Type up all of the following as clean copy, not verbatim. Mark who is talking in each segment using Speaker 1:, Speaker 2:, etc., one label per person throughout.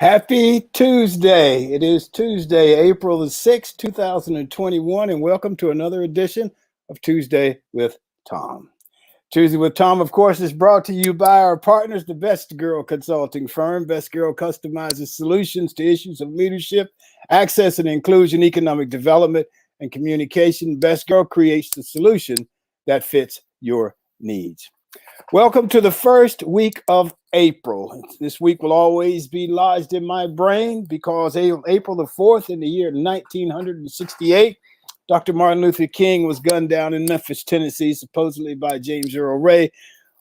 Speaker 1: Happy Tuesday. It is Tuesday, April the 6th, 2021, and welcome to another edition of Tuesday with Thom. Tuesday with Thom, of course, is brought to you by our partners, the Best Girl Consulting Firm. Best Girl customizes solutions to issues of leadership, access and inclusion, economic development, and communication. Best Girl creates the solution that fits your needs. Welcome to the first week of April. This week will always be lodged in my brain because April the 4th in the year 1968, Dr. Martin Luther King was gunned down in Memphis, Tennessee, supposedly by James Earl Ray,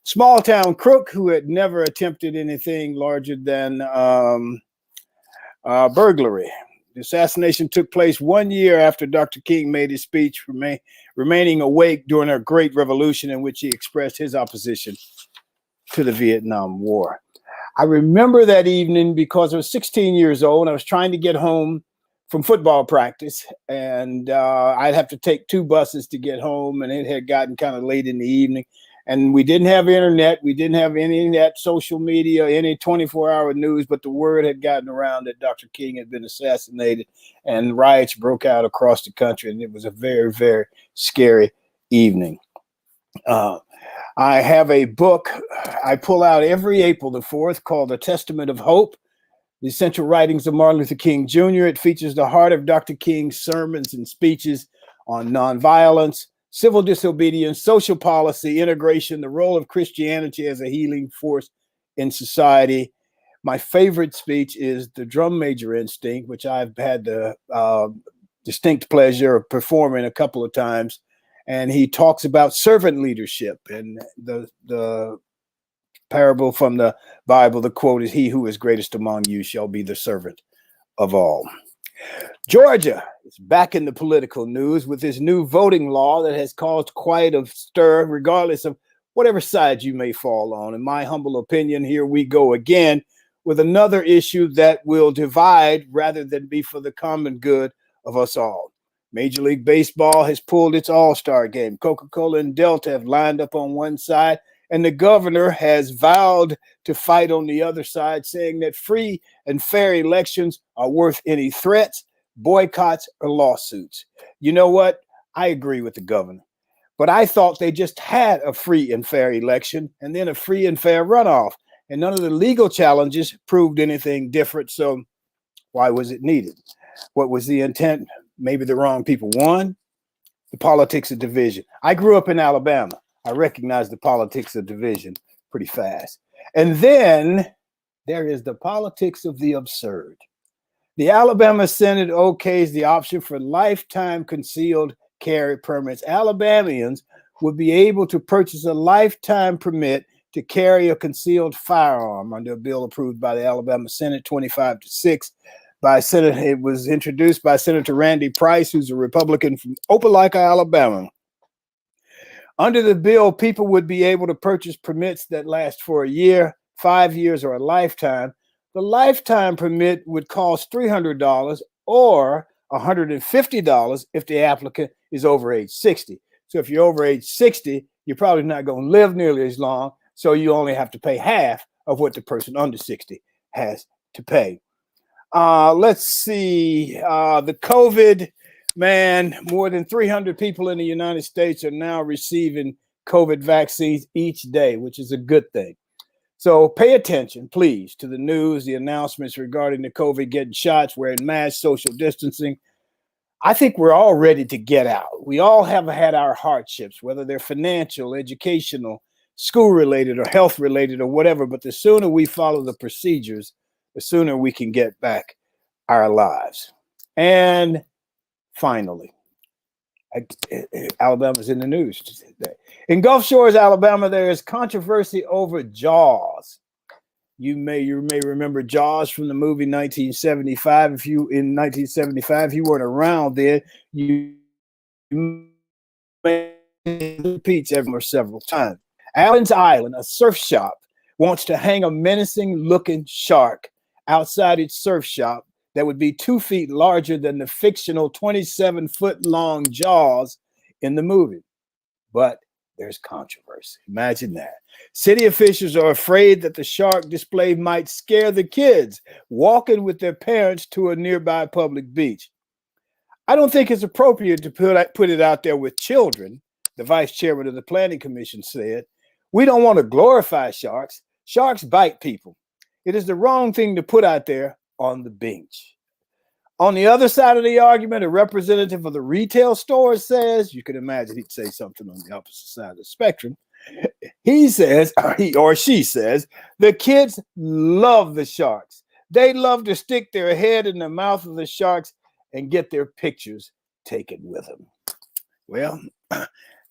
Speaker 1: small town crook who had never attempted anything larger than burglary. The assassination took place 1 year after Dr. King made his speech, remaining awake during a great revolution in which he expressed his opposition to the Vietnam War. I remember that evening because I was 16 years old. I was trying to get home from football practice, and I'd have to take two buses to get home, and it had gotten kind of late in the evening. And we didn't have internet. We didn't have any of that social media, any 24-hour news, but the word had gotten around that Dr. King had been assassinated, and riots broke out across the country, and it was a very, very scary evening. I have a book I pull out every April the 4th called A Testament of Hope, The Essential Writings of Martin Luther King Jr. It features the heart of Dr. King's sermons and speeches on nonviolence, civil disobedience, social policy, integration, the role of Christianity as a healing force in society. My favorite speech is The Drum Major Instinct, which I've had the distinct pleasure of performing a couple of times. And he talks about servant leadership, and the parable from the Bible, the quote is, "He who is greatest among you shall be the servant of all." Georgia is back in the political news with this new voting law that has caused quite a stir, regardless of whatever side you may fall on. In my humble opinion, here we go again with another issue that will divide rather than be for the common good of us all. Major League Baseball has pulled its all-star game. Coca-Cola and Delta have lined up on one side, and the governor has vowed to fight on the other side, saying that free and fair elections are worth any threats, boycotts, or lawsuits. You know what? I agree with the governor, but I thought they just had a free and fair election and then a free and fair runoff, and none of the legal challenges proved anything different, so why was it needed? What was the intent? Maybe the wrong people won. The politics of division. I grew up in Alabama. I recognize the politics of division pretty fast. And then there is the politics of the absurd. The Alabama Senate okays the option for lifetime concealed carry permits. Alabamians would be able to purchase a lifetime permit to carry a concealed firearm under a bill approved by the Alabama Senate 25-6. It was introduced by Senator Randy Price, who's a Republican from Opelika, Alabama. Under the bill, people would be able to purchase permits that last for a year, 5 years, or a lifetime. The lifetime permit would cost $300 or $150 if the applicant is over age 60. So if you're over age 60, you're probably not going to live nearly as long, so you only have to pay half of what the person under 60 has to pay. Let's see, the COVID, man, more than 300 people in the United States are now receiving COVID vaccines each day, which is a good thing. So pay attention, please, to the news, the announcements regarding the COVID getting shots, wearing masks, social distancing. I think we're all ready to get out. We all have had our hardships, whether they're financial, educational, school-related, or health-related, or whatever. But the sooner we follow the procedures, the sooner we can get back our lives. And finally, Alabama's in the news today. In Gulf Shores, Alabama, there is controversy over Jaws. You may remember Jaws from the movie 1975. If you weren't around then, you may repeat several times. Allen's Island, a surf shop, wants to hang a menacing-looking shark outside its surf shop that would be 2 feet larger than the fictional 27-foot-long Jaws in the movie. But there's controversy. Imagine that. City officials are afraid that the shark display might scare the kids walking with their parents to a nearby public beach. I don't think it's appropriate to put it out there with children, the vice chairman of the planning commission said. We don't want to glorify sharks. Sharks bite people. It is the wrong thing to put out there on the beach. On the other side of the argument, a representative of the retail store says, you can imagine he'd say something on the opposite side of the spectrum. He says, he or she says, the kids love the sharks. They love to stick their head in the mouth of the sharks and get their pictures taken with them. Well,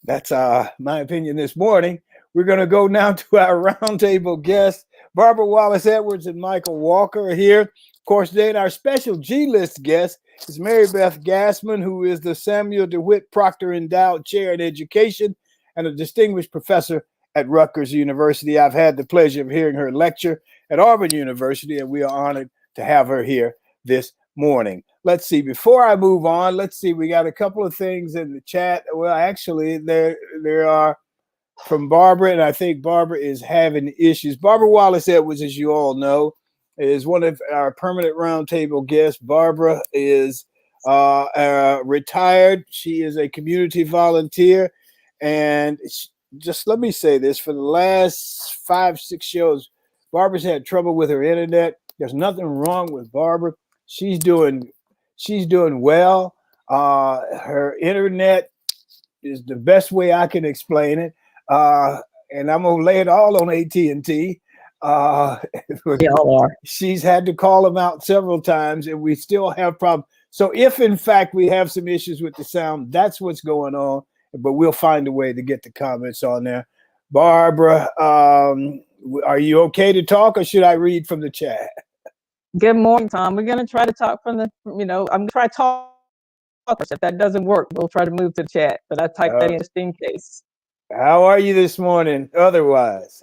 Speaker 1: that's my opinion this morning. We're going to go now to our roundtable guests. Barbara Wallace-Edwards and Michael Walker are here. Of course, today our special G-list guest is Marybeth Gasman, who is the Samuel DeWitt Proctor Endowed Chair in Education and a distinguished professor at Rutgers University. I've had the pleasure of hearing her lecture at Auburn University, and we are honored to have her here this morning. Let's see, before I move on, let's see, we got a couple of things in the chat. Well, actually, there are from Barbara, and I think Barbara is having issues. Barbara Wallace-Edwards, as you all know, is one of our permanent roundtable guests. Barbara is retired. She is a community volunteer. And just let me say this, for the last 5-6 shows, Barbara's had trouble with her internet. There's nothing wrong with Barbara. She's doing well. Her internet is the best way I can explain it. And I'm gonna lay it all on AT&T. She's had to call them out several times, and we still have problems. So if in fact we have some issues with the sound, that's what's going on. But we'll find a way to get the comments on there. Barbara, are you okay to talk, or should I read from the chat?
Speaker 2: Good morning, Tom. We're going to try to talk from the, I'm going to try to talk. If that doesn't work, we'll try to move to the chat. But I typed that in just in case.
Speaker 1: How are you this morning otherwise?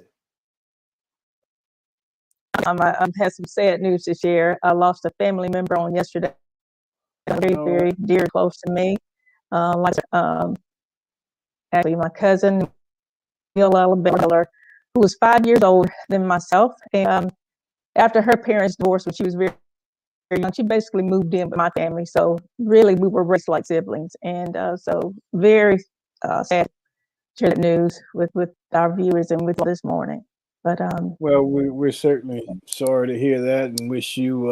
Speaker 2: I've had some sad news to share. I lost a family member on yesterday. Very, very dear, close to me. Actually, my cousin, Alabama, who was 5 years older than myself. And after her parents divorced when she was very, very young, she basically moved in with my family. So really, we were raised like siblings. And so very sad to share that news with our viewers and with this morning. But
Speaker 1: well, we're certainly sorry to hear that, and wish you,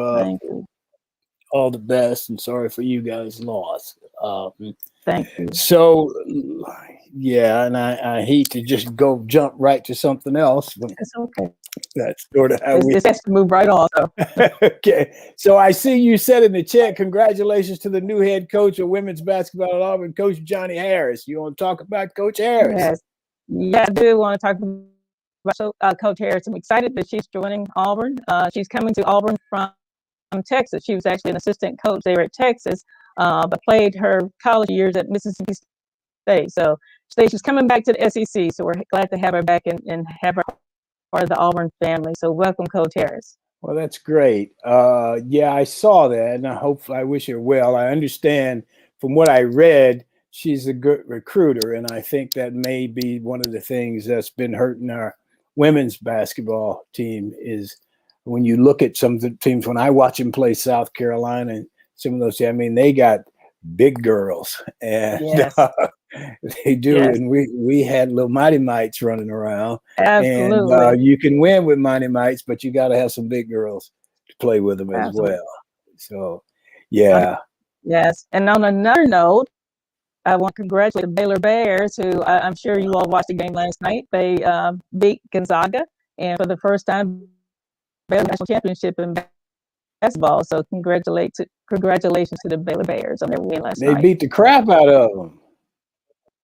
Speaker 1: all the best, and sorry for you guys' loss.
Speaker 2: Thank you.
Speaker 1: So, yeah, and I hate to just jump right to something else.
Speaker 2: That's okay.
Speaker 1: That's sort of how
Speaker 2: this has to move right on. So.
Speaker 1: Okay. So I see you said in the chat, congratulations to the new head coach of women's basketball at Auburn, Coach Johnny Harris. You want to talk about Coach Harris?
Speaker 2: Yes. Yeah, I do want to talk about Coach Harris. I'm excited that she's joining Auburn. She's coming to Auburn from Texas. She was actually an assistant coach there at Texas, but played her college years at Mississippi State. So she's coming back to the SEC. So we're glad to have her back and have her part of the Auburn family. So welcome, Coach Harris.
Speaker 1: Well, that's great. Yeah, I saw that, and I wish her well. I understand from what I read, she's a good recruiter, and I think that may be one of the things that's been hurting our women's basketball team is when you look at some of the teams, when I watch them play South Carolina and some of those, I mean, they got big girls, and
Speaker 2: yes.
Speaker 1: They do.
Speaker 2: Yes.
Speaker 1: And we had little Mighty Mites running around.
Speaker 2: Absolutely.
Speaker 1: And you can win with Mighty Mites, but you got to have some big girls to play with them as well. So, yeah.
Speaker 2: Yes. And on another note, I want to congratulate the Baylor Bears, who I'm sure you all watched the game last night. They beat Gonzaga, and for the first time, Baylor National Championship in basketball. So congratulations to the Baylor Bears on their win last night.
Speaker 1: They beat the crap out of them.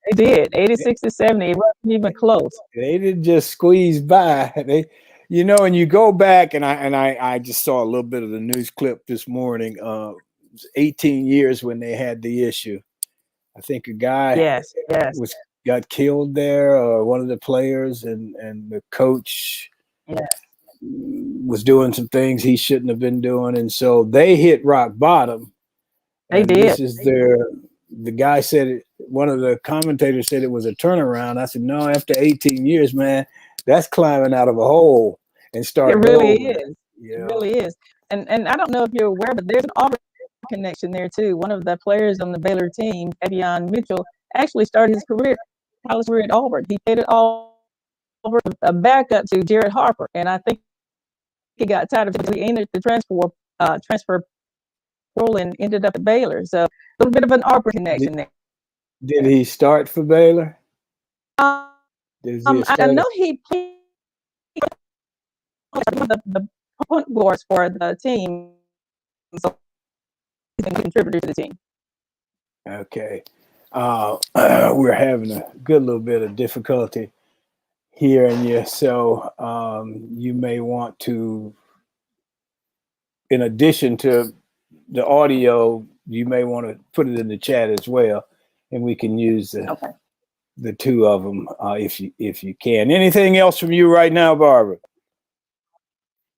Speaker 2: They did, 86-70. It wasn't even close.
Speaker 1: They didn't just squeeze by. And you go back, and I just saw a little bit of the news clip this morning. It was 18 years when they had the issue. I think a guy got killed there, or one of the players, and the coach was doing some things he shouldn't have been doing, and so they hit rock bottom.
Speaker 2: They did.
Speaker 1: This is their the guy said it, one of the commentators said it was a turnaround. I said, no, after 18 years, man, that's climbing out of a hole and
Speaker 2: It
Speaker 1: starting
Speaker 2: really
Speaker 1: over.
Speaker 2: is. It
Speaker 1: Yeah.
Speaker 2: really is. And I don't know if you're aware, but there's an Auburn connection there too. One of the players on the Baylor team, Davion Mitchell, actually started his college career at Auburn. He played at Auburn, a backup to Jared Harper, and I think he got tired of it. He entered the transfer portal and ended up at Baylor. So a little bit of an Auburn connection there.
Speaker 1: Did he start for Baylor?
Speaker 2: I know he played the point guards for the team, so he's a contributor to the team.
Speaker 1: Okay. We're having a good little bit of difficulty hearing you, so you may want to, in addition to the audio, you may want to put it in the chat as well, and we can use the two of them if you can. Anything else from you right now, Barbara?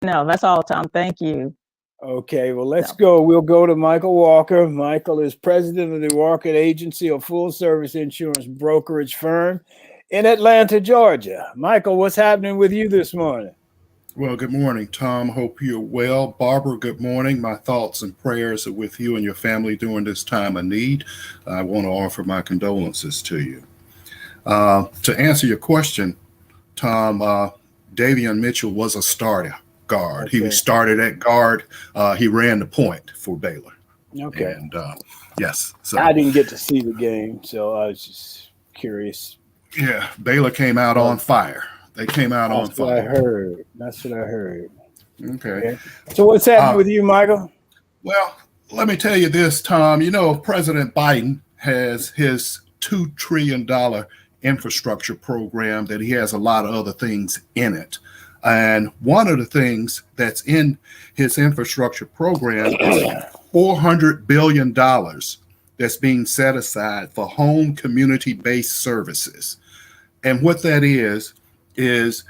Speaker 2: No, that's all, Tom. Thank you.
Speaker 1: Okay, well, let's go. We'll go to Michael Walker. Michael is president of the Walker Agency, a full-service insurance brokerage firm in Atlanta, Georgia. Michael, what's happening with you this morning?
Speaker 3: Well, good morning, Tom. Hope you're well. Barbara, good morning. My thoughts and prayers are with you and your family during this time of need. I want to offer my condolences to you. To answer your question, Tom, Davion Mitchell was a starter guard.
Speaker 1: Okay.
Speaker 3: He started at guard. He ran the point for Baylor.
Speaker 1: Okay.
Speaker 3: And yes. So
Speaker 1: I didn't get to see the game, so I was just curious.
Speaker 3: Yeah, Baylor came out on fire. They came out on fire.
Speaker 1: That's what I heard.
Speaker 3: Okay.
Speaker 1: So what's happening with you, Michael?
Speaker 3: Well, let me tell you this, Tom. You know, President Biden has his $2 trillion infrastructure program that he has a lot of other things in it. And one of the things that's in his infrastructure program is $400 billion that's being set aside for home community-based services. And what that is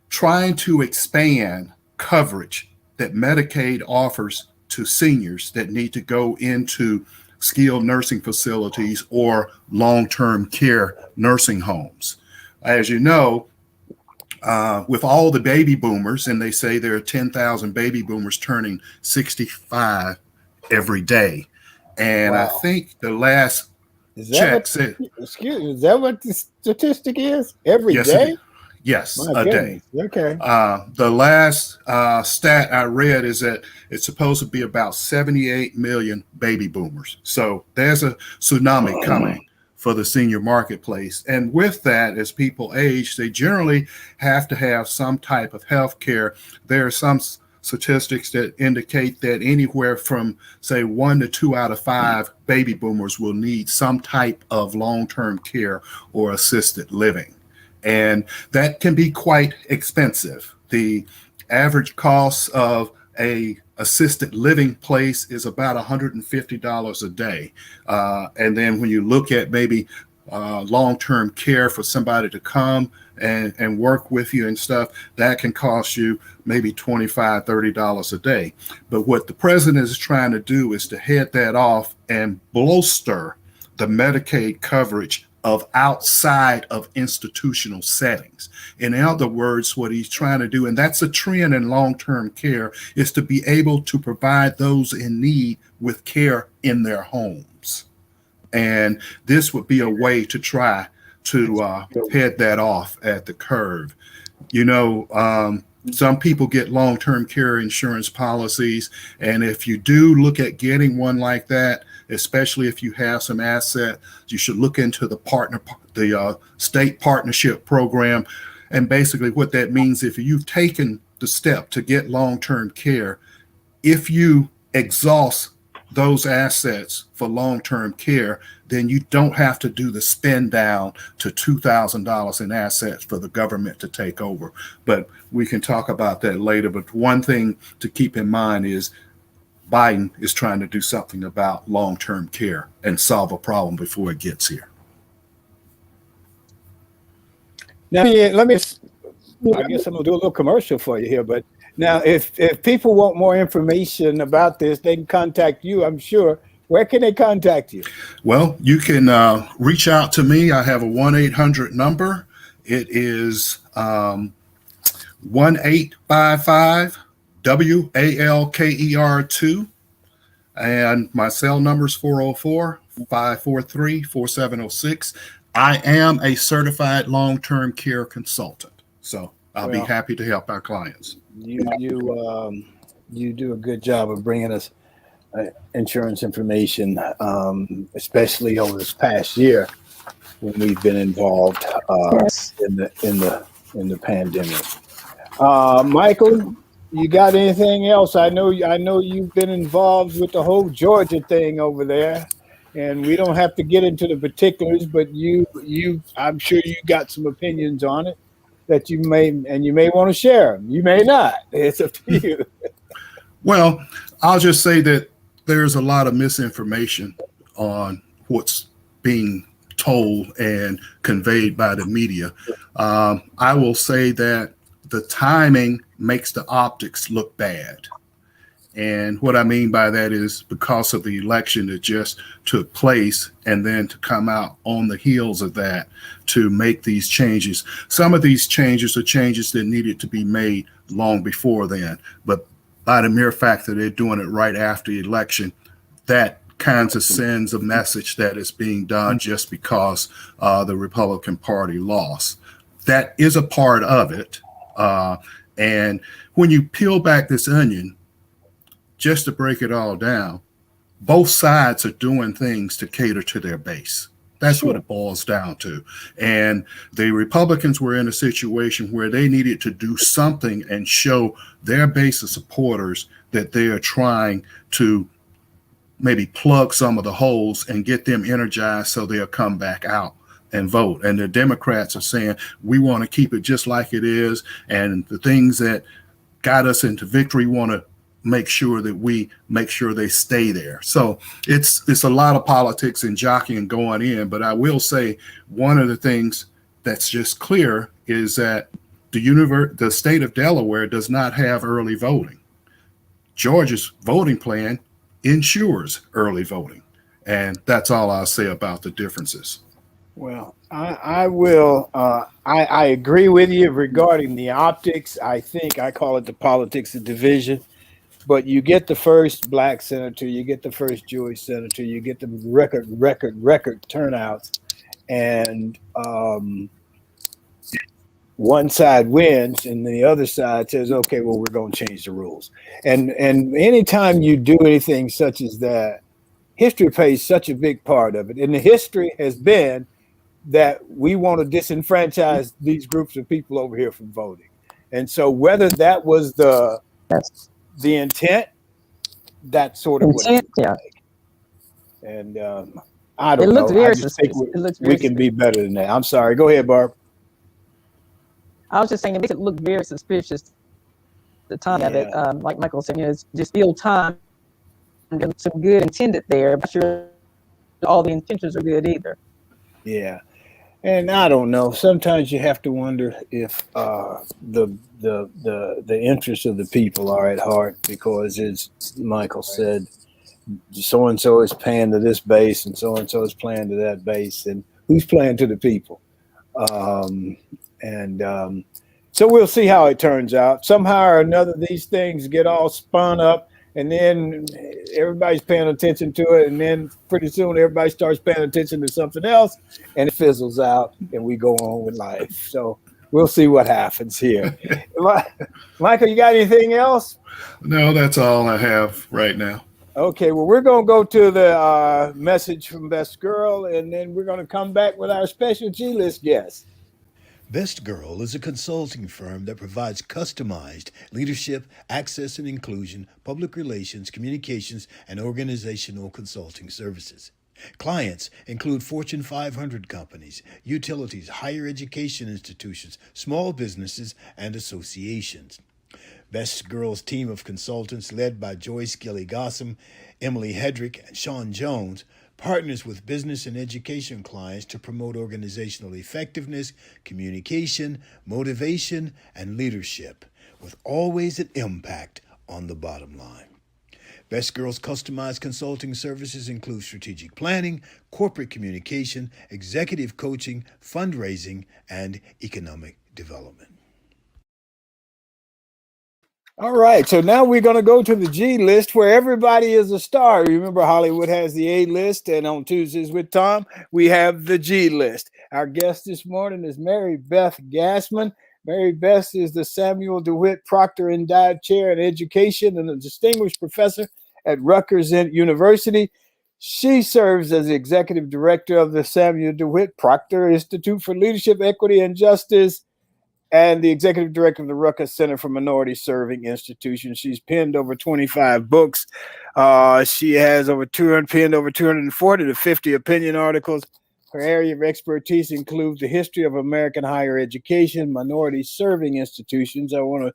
Speaker 3: trying to expand coverage that Medicaid offers to seniors that need to go into skilled nursing facilities or long-term care nursing homes. As you know, with all the baby boomers, and they say there are 10,000 baby boomers turning 65 every day. And wow. I think the last check said,
Speaker 1: excuse me, is that what the statistic is? Every day?
Speaker 3: Yes, a day.
Speaker 1: Okay.
Speaker 3: The last stat I read is that it's supposed to be about 78 million baby boomers. So there's a tsunami coming for the senior marketplace. And with that, as people age, they generally have to have some type of health care. There are some statistics that indicate that anywhere from, say, 1 to 2 out of 5 baby boomers will need some type of long-term care or assisted living. And that can be quite expensive. The average cost of a assisted living place is about $150 a day. And then when you look at maybe long-term care for somebody to come and work with you and stuff, that can cost you maybe $25, $30 a day. But what the president is trying to do is to head that off and bolster the Medicaid coverage of outside of institutional settings. In other words, what he's trying to do, and that's a trend in long-term care, is to be able to provide those in need with care in their homes. And this would be a way to try to head that off at the curve. You know, some people get long-term care insurance policies, and if you do look at getting one like that, especially if you have some asset, you should look into the state partnership program. And basically what that means, if you've taken the step to get long-term care, if you exhaust those assets for long-term care, then you don't have to do the spend down to $2,000 in assets for the government to take over. But we can talk about that later. But one thing to keep in mind is Biden is trying to do something about long-term care and solve a problem before it gets here.
Speaker 1: Now, I guess I'm gonna do a little commercial for you here, but now if people want more information about this, they can contact you, I'm sure, Where can they contact you?
Speaker 3: Well, you can reach out to me. I have a 1-800 number. It is 1855 WALKER2. And my cell number is 404-543-4706. I am a certified long-term care consultant. So I'll be
Speaker 1: Well,
Speaker 3: happy to help our clients.
Speaker 1: you do a good job of bringing us insurance information, especially over this past year when we've been involved
Speaker 2: Yes.
Speaker 1: in the pandemic. Michael, you got anything else? I know you've been involved with the whole Georgia thing over there, and we don't have to get into the particulars, but I'm sure you got some opinions on it that you may want to share them. You may not. It's up to you.
Speaker 3: Well, I'll just say that there's a lot of misinformation on what's being told and conveyed by the media. I will say that the timing makes the optics look bad. And what I mean by that is because of the election that just took place, and then to come out on the heels of that to make these changes. Some of these changes are changes that needed to be made long before then, but by the mere fact that they're doing it right after the election, that kinds of sends a message that is being done just because the Republican Party lost. That is a part of it. And when you peel back this onion, just to break it all down, both sides are doing things to cater to their base. That's what it boils down to. And the Republicans were in a situation where they needed to do something and show their base of supporters that they are trying to maybe plug some of the holes and get them energized so they'll come back out and vote. And the Democrats are saying, we want to keep it just like it is. And the things that got us into victory, want to make sure that we make sure they stay there. So it's a lot of politics and jockeying going in. But I will say one of the things that's just clear is that the state of Delaware does not have early voting. Georgia's voting plan ensures early voting. And that's all I'll say about the differences.
Speaker 1: Well, I will. I agree with you regarding the optics. I think I call it the politics of division. But you get the first black senator, you get the first Jewish senator, you get the record turnouts, and one side wins, and the other side says, "Okay, well, we're going to change the rules." And anytime you do anything such as that, history plays such a big part of it. And the history has been that we want to disenfranchise these groups of people over here from voting. And so whether that was the intent, that's sort of what it looks like. And I don't know. I just think we can be better than that. I'm sorry. Go ahead, Barb.
Speaker 2: I was just saying it makes it look very suspicious. The time of it, like Michael said, it's just ill time. And some good intended there, but sure all the intentions are good either.
Speaker 1: Yeah. And I don't know. Sometimes you have to wonder if the interests of the people are at heart, because, as Michael said, so and so is paying to this base, and so is playing to that base, and who's playing to the people? So we'll see how it turns out. Somehow or another, these things get all spun up, and then everybody's paying attention to it, and then pretty soon everybody starts paying attention to something else, and it fizzles out, and we go on with life. So we'll see what happens here. Michael, you got anything else?
Speaker 3: No, that's all I have right now.
Speaker 1: Okay, well, we're going to go to the message from Best Girl, and then we're going to come back with our special G-List guest.
Speaker 4: Best Girl is a consulting firm that provides customized leadership, access and inclusion, public relations, communications, and organizational consulting services. Clients include Fortune 500 companies, utilities, higher education institutions, small businesses, and associations. Best Girl's team of consultants, led by Joyce Gilly-Gossam, Emily Hedrick, and Sean Jones, partners with business and education clients to promote organizational effectiveness, communication, motivation, and leadership, with always an impact on the bottom line. Best Girl's customized consulting services include strategic planning, corporate communication, executive coaching, fundraising, and economic development.
Speaker 1: All right, so now we're going to go to the G list where everybody is a star. Remember, Hollywood has the A list, and on Tuesdays with Thom, we have the G list. Our guest this morning is Marybeth Gasman. Marybeth is the Samuel DeWitt Proctor Endowed Chair in Education and a distinguished professor at Rutgers University. She serves as the executive director of the Samuel DeWitt Proctor Institute for Leadership, Equity, and Justice, and the executive director of the Rutgers Center for Minority Serving Institutions. She's penned over 25 books. She has penned over 240 to 50 opinion articles. Her area of expertise includes the history of American higher education, minority serving institutions. I want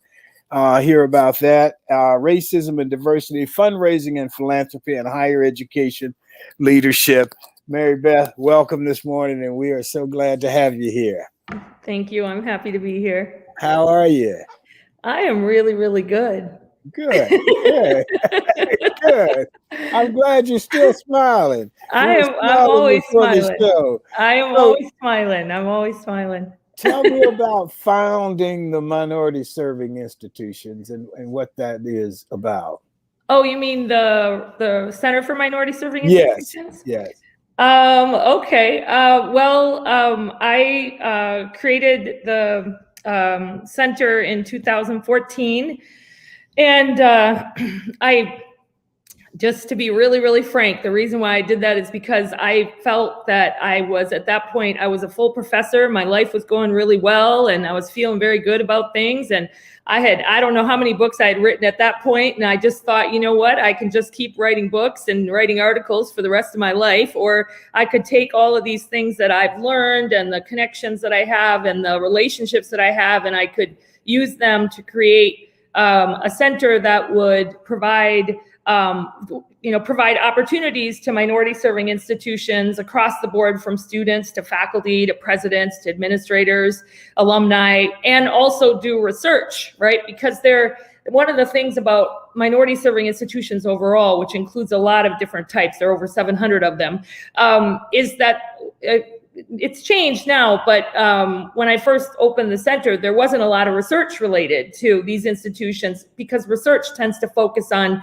Speaker 1: to hear about that. Racism and diversity, fundraising and philanthropy, and higher education leadership. Marybeth, welcome this morning, and we are so glad to have you here.
Speaker 5: Thank you. I'm happy to be here.
Speaker 1: How are you?
Speaker 5: I am really, really good.
Speaker 1: Good. Good. I'm glad you're still smiling.
Speaker 5: I'm always smiling. I'm always smiling.
Speaker 1: Tell me about founding the minority serving institutions and what that is about.
Speaker 5: Oh, you mean the Center for Minority Serving Institutions?
Speaker 1: Yes.
Speaker 5: Okay. I created the center in 2014, and just to be really, really frank, the reason why I did that is because I felt that I was at that point, I was a full professor. My life was going really well, and I was feeling very good about things. And I don't know how many books I had written at that point. And I just thought, you know what, I can just keep writing books and writing articles for the rest of my life. Or I could take all of these things that I've learned and the connections that I have and the relationships that I have, and I could use them to create a center that would provide opportunities to minority serving institutions across the board, from students to faculty to presidents to administrators, alumni, and also do research, right? Because one of the things about minority serving institutions overall, which includes a lot of different types, there are over 700 of them, is that it's changed now, but when I first opened the center, there wasn't a lot of research related to these institutions, because research tends to focus on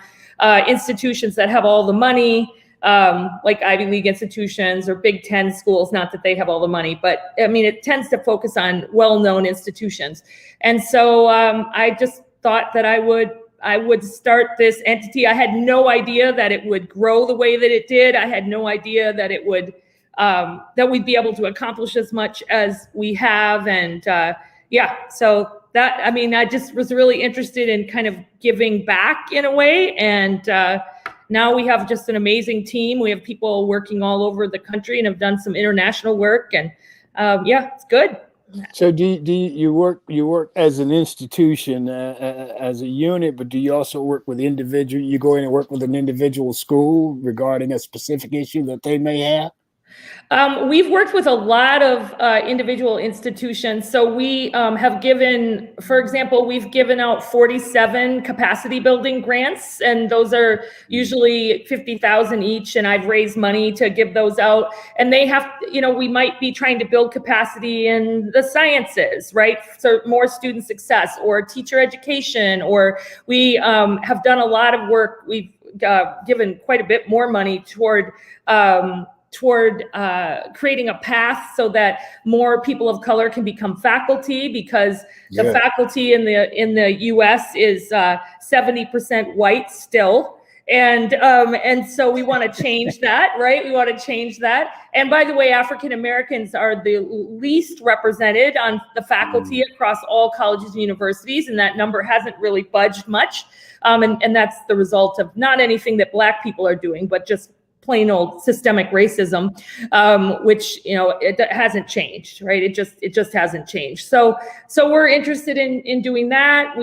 Speaker 5: institutions that have all the money, like Ivy League institutions or Big Ten schools. Not that they have all the money, but I mean, it tends to focus on well-known institutions. And so I just thought that I would start this entity. I had no idea that it would grow the way that it did. I had no idea that it would, that we'd be able to accomplish as much as we have. And so that, I mean, I just was really interested in kind of giving back in a way. And now we have just an amazing team. We have people working all over the country and have done some international work. And it's good.
Speaker 1: So do you work as an institution, as a unit, but do you also work with individual? You go in and work with an individual school regarding a specific issue that they may have?
Speaker 5: We've worked with a lot of individual institutions. So we have given, for example, we've given out 47 capacity building grants, and those are usually $50,000 each. And I've raised money to give those out. And they have, we might be trying to build capacity in the sciences, right? So more student success or teacher education, or we have done a lot of work. We've given quite a bit more money toward creating a path so that more people of color can become faculty, because the faculty in the U.S. is 70% white still. And so we want to change that, right? We want to change that. And by the way, African Americans are the least represented on the faculty across all colleges and universities, and that number hasn't really budged much. And that's the result of not anything that Black people are doing, but just plain old systemic racism, which it hasn't changed, right? It just hasn't changed. So we're interested in doing that.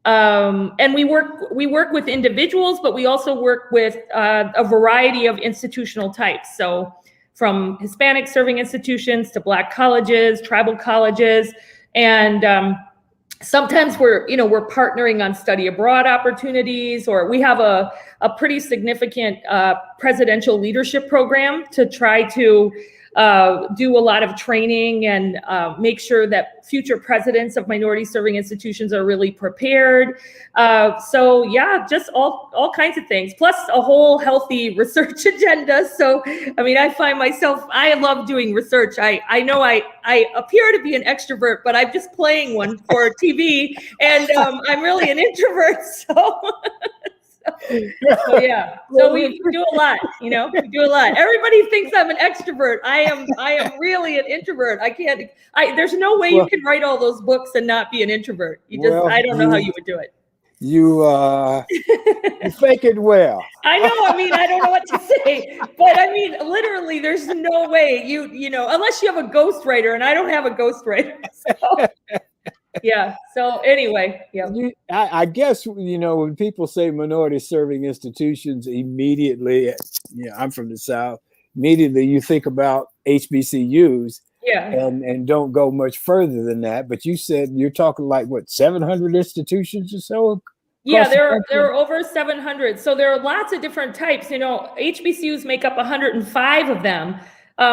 Speaker 5: And we work with individuals, but we also work with a variety of institutional types. So from Hispanic serving institutions to Black colleges, tribal colleges, and sometimes we're partnering on study abroad opportunities, or we have a pretty significant presidential leadership program to try to do a lot of training and make sure that future presidents of minority serving institutions are really prepared. So yeah, just all kinds of things, plus a whole healthy research agenda. So, I mean, I find myself, I love doing research. I know I appear to be an extrovert, but I'm just playing one for TV, and I'm really an introvert. So yeah, so we do a lot, we do a lot. Everybody thinks I'm an extrovert. I am really an introvert. There's no way you can write all those books and not be an introvert. I don't know how you would do it.
Speaker 1: You fake it well.
Speaker 5: I know. I mean, I don't know what to say, but I mean, literally, there's no way unless you have a ghostwriter, and I don't have a ghostwriter. So. Yeah. So anyway, yeah.
Speaker 1: I guess, when people say minority serving institutions, immediately, I'm from the South, immediately you think about HBCUs.
Speaker 5: Yeah.
Speaker 1: And don't go much further than that. But you said you're talking like what, 700 institutions or so?
Speaker 5: Yeah, there are over 700. So there are lots of different types. HBCUs make up 105 of them.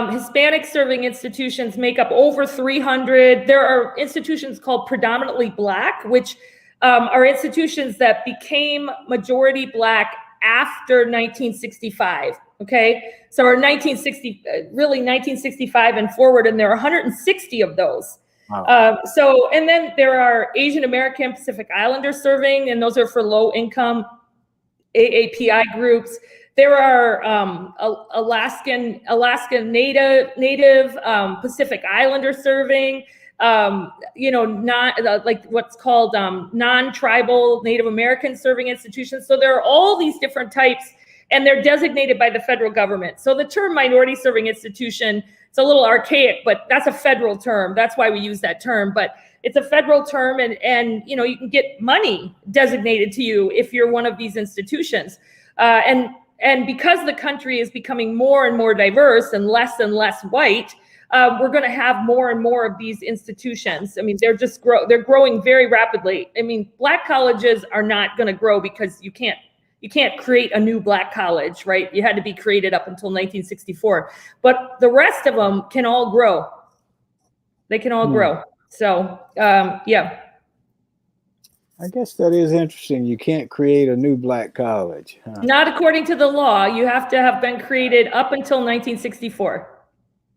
Speaker 5: Hispanic serving institutions make up over 300. There are institutions called predominantly Black, which are institutions that became majority Black after 1965. Okay, so our 1965 and forward, and there are 160 of those. Wow. And then there are Asian American Pacific Islander serving, and those are for low income AAPI groups. There are Alaskan Native Pacific Islander serving, not like what's called non-tribal Native American serving institutions. So there are all these different types, and they're designated by the federal government. So the term minority serving institution, it's a little archaic, but that's a federal term. That's why we use that term. But it's a federal term, and you can get money designated to you if you're one of these institutions. And because the country is becoming more and more diverse and less white, we're going to have more and more of these institutions. I mean, they're growing very rapidly. I mean, Black colleges are not going to grow because you can't create a new Black college, right? You had to be created up until 1964. But the rest of them can all grow. They can all grow. So, yeah.
Speaker 1: I guess that is interesting. You can't create a new Black college. Huh?
Speaker 5: Not according to the law. You have to have been created up until 1964.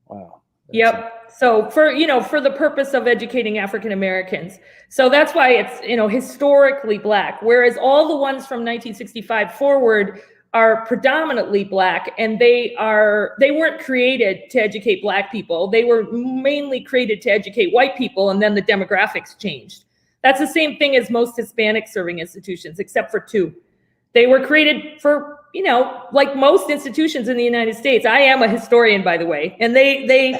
Speaker 1: Wow.
Speaker 5: Yep. So for the purpose of educating African Americans. So that's why it's, historically Black, whereas all the ones from 1965 forward are predominantly Black, and they weren't created to educate Black people. They were mainly created to educate white people, and then the demographics changed. That's the same thing as most Hispanic serving institutions, except for two. They were created for, like most institutions in the United States. I am a historian, by the way, and they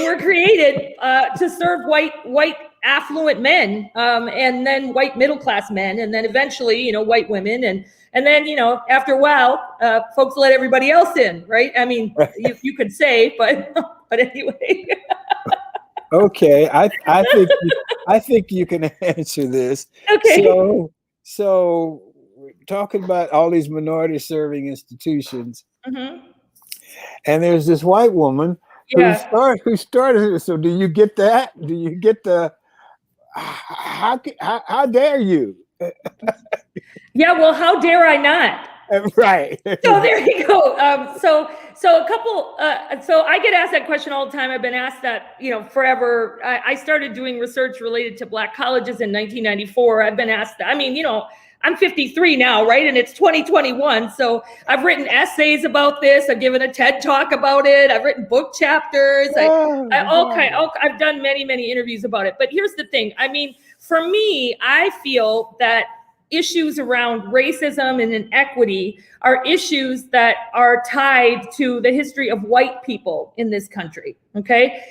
Speaker 5: were created to serve white affluent men, and then white middle class men, and then eventually, white women, and then after a while, folks let everybody else in, right? I mean, you could say, but anyway.
Speaker 1: Okay, I think you can answer this.
Speaker 5: Okay.
Speaker 1: So talking about all these minority serving institutions, and there's this white woman who started. So do you get that? Do you get the how dare you?
Speaker 5: Yeah, well, how dare I not?
Speaker 1: Right.
Speaker 5: So there you go. So a couple. So I get asked that question all the time. I've been asked that, forever. I started doing research related to Black colleges in 1994. I've been asked that. I mean, I'm 53 now, right? And it's 2021. So I've written essays about this. I've given a TED talk about it. I've written book chapters. I've done many interviews about it. But here's the thing. I mean, for me, I feel that issues around racism and inequity are issues that are tied to the history of white people in this country, okay?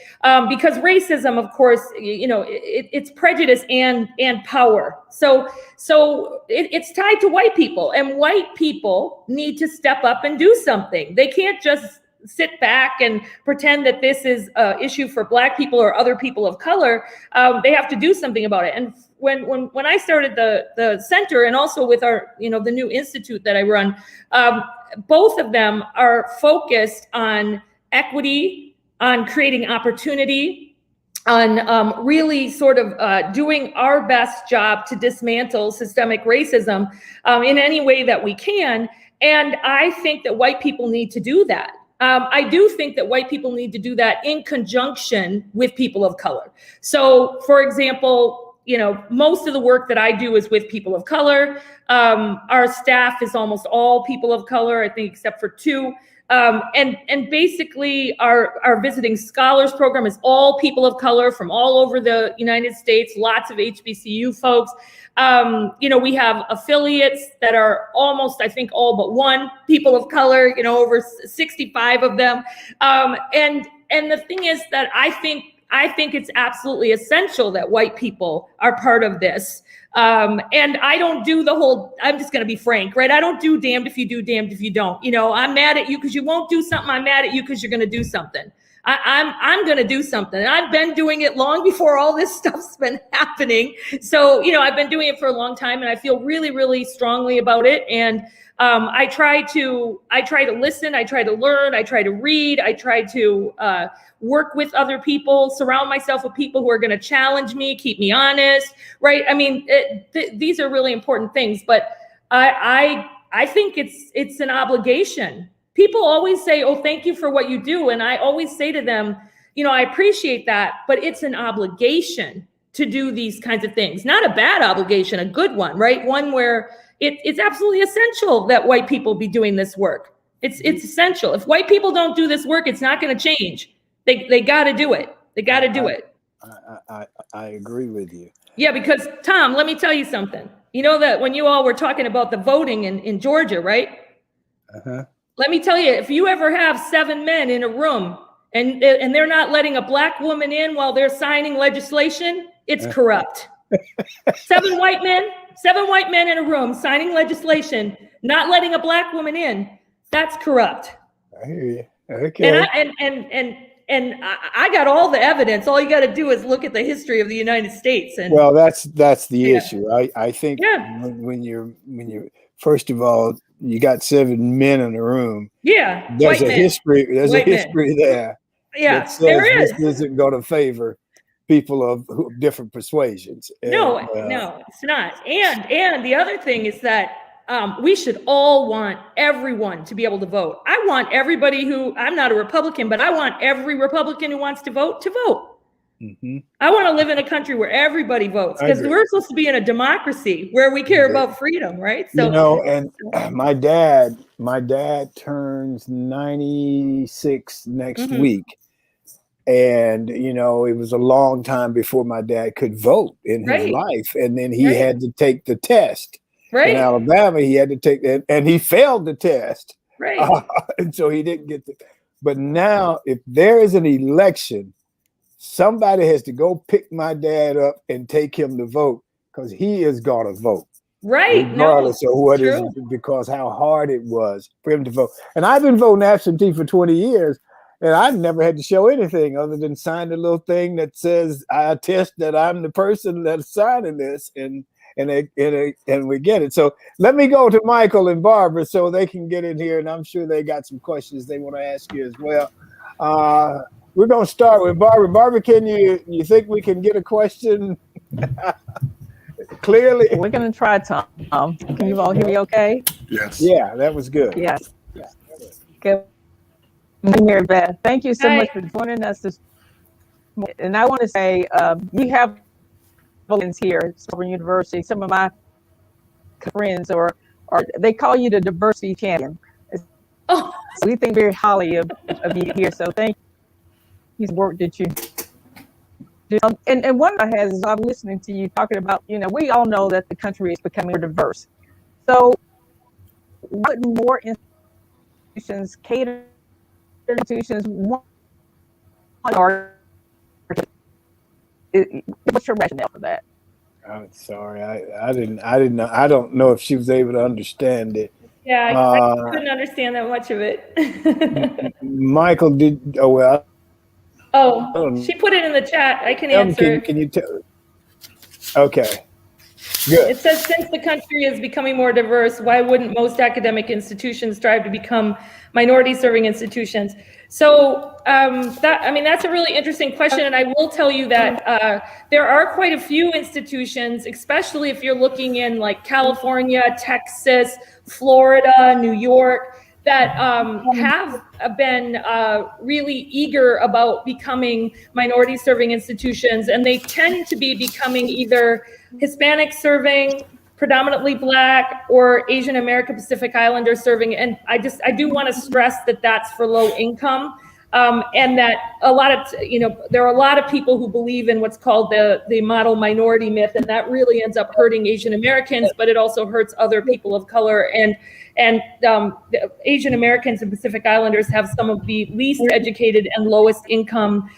Speaker 5: Because racism, of course, it's prejudice and power. So it's tied to white people, and white people need to step up and do something. They can't just sit back and pretend that this is an issue for Black people or other people of color. They have to do something about it. And when I started the center, and also with our, the new institute that I run, both of them are focused on equity, on creating opportunity, on really sort of doing our best job to dismantle systemic racism in any way that we can. And I think that white people need to do that. I do think that white people need to do that in conjunction with people of color. So, for example, most of the work that I do is with people of color. Our staff is almost all people of color, I think, except for 2. And basically our visiting scholars program is all people of color from all over the United States, lots of HBCU folks. We have affiliates that are almost, I think, all but one people of color, over 65 of them. And the thing is that I think it's absolutely essential that white people are part of this. And I don't do the whole, I'm just going to be frank, right? I don't do damned if you do, damned if you don't. I'm mad at you because you won't do something. I'm mad at you because you're going to do something. I'm going to do something. And I've been doing it long before all this stuff's been happening. So, I've been doing it for a long time, and I feel really, really strongly about it. And I try to listen, I try to learn, I try to read, I try to work with other people, surround myself with people who are going to challenge me, keep me honest, right? I mean, these are really important things, but I think it's an obligation. People always say, oh, thank you for what you do. And I always say to them, I appreciate that, but it's an obligation to do these kinds of things. Not a bad obligation, a good one, right? One where it's absolutely essential that white people be doing this work. It's essential. If white people don't do this work, it's not going to change. They got to do it. They got to do it.
Speaker 1: I agree with you.
Speaker 5: Yeah, because Thom, let me tell you something. You know that when you all were talking about the voting in Georgia, right?
Speaker 1: Uh-huh.
Speaker 5: Let me tell you, if you ever have 7 men in a room and they're not letting a Black woman in while they're signing legislation, it's corrupt. 7 white men in a room signing legislation, not letting a Black woman in, that's corrupt.
Speaker 1: I hear you. Okay.
Speaker 5: And I got all the evidence. All you got to do is look at the history of the United States. And
Speaker 1: well, that's the issue. I think when you're first of all, you got 7 men in the room.
Speaker 5: Yeah,
Speaker 1: there's a history. There's a history there.
Speaker 5: Yeah,
Speaker 1: that says
Speaker 5: there is.
Speaker 1: This isn't going to favor people of different persuasions.
Speaker 5: No, it's not. And the other thing is that we should all want everyone to be able to vote. I want everybody I'm not a Republican, but I want every Republican who wants to vote. Mm-hmm. I want to live in a country where everybody votes, because we're supposed to be in a democracy where we care about freedom, right? So,
Speaker 1: and my dad turns 96 next week. And, it was a long time before my dad could vote in his life. And then he had to take the test. Right. In Alabama, he had to take that, and he failed the test.
Speaker 5: Right.
Speaker 1: And so he didn't get but now if there is an election, somebody has to go pick my dad up and take him to vote, because he is going to vote.
Speaker 5: Right.
Speaker 1: Regardless of what is, because how hard it was for him to vote. And I've been voting absentee for 20 years, and I've never had to show anything other than sign a little thing that says I attest that I'm the person that's signing this, and we get it. So let me go to Michael and Barbara so they can get in here, and I'm sure they got some questions they want to ask you as well. We're going to start with Barbara. Barbara, can you think we can get a question clearly?
Speaker 2: We're going to try, Thom. Can you all hear me okay?
Speaker 3: Yes.
Speaker 1: Yeah, that was good.
Speaker 2: Yes. Good. Marybeth, thank you so much for joining us this morning. And I want to say, we have friends here at Rutgers University. Some of my friends or they call you the diversity champion. So we think very highly of you here. So thank you for the work that you do. And one I have is I'm listening to you talking about, we all know that the country is becoming more diverse. So what more institutions cater institutions want, or what's your rationale for that?
Speaker 1: I'm sorry, I don't know if she was able to understand it.
Speaker 5: Yeah, I
Speaker 1: Uh,
Speaker 5: couldn't understand that much of it.
Speaker 1: Michael, oh, well, I
Speaker 5: Oh,
Speaker 1: don't
Speaker 5: she put it in the chat. I can
Speaker 1: know.
Speaker 5: answer.
Speaker 1: Can you tell? Okay, good.
Speaker 5: It says, since the country is becoming more diverse, why wouldn't most academic institutions strive to become minority serving institutions? So that's a really interesting question. And I will tell you that there are quite a few institutions, especially if you're looking in like California, Texas, Florida, New York, that have been really eager about becoming minority serving institutions. And they tend to be becoming either Hispanic serving, predominantly Black, or Asian American Pacific Islander serving. And I do want to stress that that's for low income. And that there are a lot of people who believe in what's called the model minority myth, and that really ends up hurting Asian Americans, but it also hurts other people of color. And Asian Americans and Pacific Islanders have some of the least educated and lowest income